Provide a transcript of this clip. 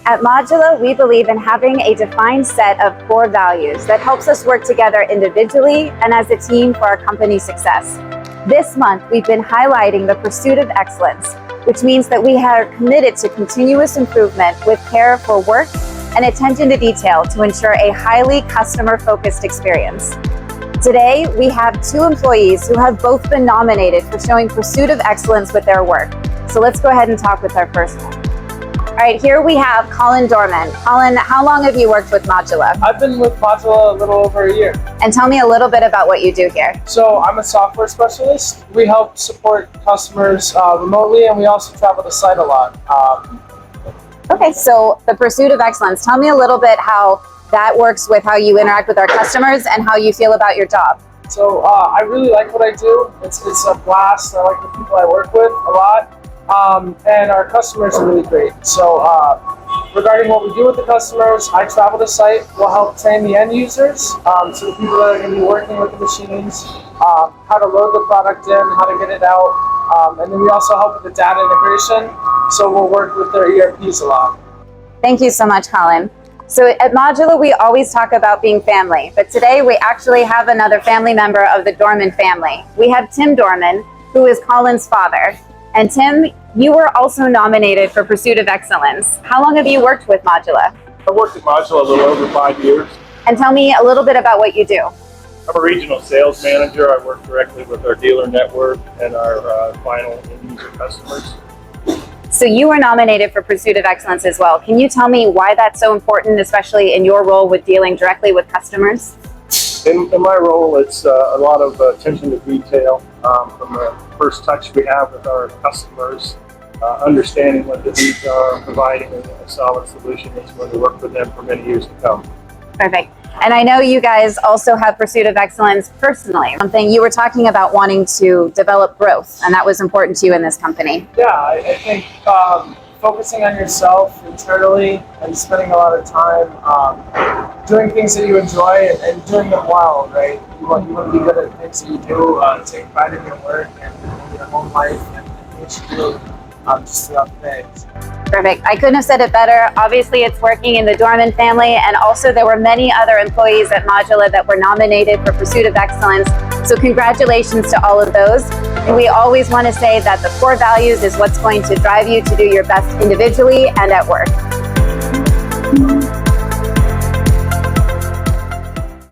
At Modula, we believe in having a defined set of core values that helps us work together individually and as a team for our company's success. This month, we've been highlighting the pursuit of excellence, which means that we are committed to continuous improvement with care for work and attention to detail to ensure a highly customer-focused experience. Today, we have 2 employees who have both been nominated for showing pursuit of excellence with their work. So let's go ahead and talk with our first one. All right, here we have Colin Dorman. Colin, how long have you worked with Modula? I've been with Modula a little over a year. And tell me a little bit about what you do here. So I'm a software specialist. We help support customers remotely, and we also travel the site a lot. Okay, so the pursuit of excellence. Tell me a little bit how that works with how you interact with our customers and how you feel about your job. So I really like what I do. It's a blast. I like the people I work with a lot. And our customers are really great. So regarding what we do with the customers, I travel the site. We'll help train the end users, so the people that are going to be working with the machines, how to load the product in, how to get it out. And then we also help with the data integration. So we'll work with their ERPs a lot. Thank you so much, Colin. So at Modula, we always talk about being family, but today we actually have another family member of the Dorman family. We have Tim Dorman, who is Colin's father. And Tim, you were also nominated for Pursuit of Excellence. How long have you worked with Modula? I've worked at Modula a little over 5 years. And tell me a little bit about what you do. I'm a regional sales manager. I work directly with our dealer network and our final end user customers. So you were nominated for Pursuit of Excellence as well. Can you tell me why that's so important, especially in your role with dealing directly with customers? In my role, it's a lot of attention to detail from the first touch we have with our customers, understanding what the needs are, providing a solid solution that's going to work for them for many years to come. Perfect. And I know you guys also have Pursuit of Excellence personally. Something you were talking about wanting to develop growth, and that was important to you in this company. Yeah, I think focusing on yourself internally and spending a lot of time doing things that you enjoy and doing them well, right? You want to be good at things that you do, take pride in your work and your home life and what you do just throughout the day. Perfect. I couldn't have said it better. Obviously, it's working in the Dorman family, and also there were many other employees at Modula that were nominated for Pursuit of Excellence. So congratulations to all of those. And we always want to say that the core values is what's going to drive you to do your best individually and at work.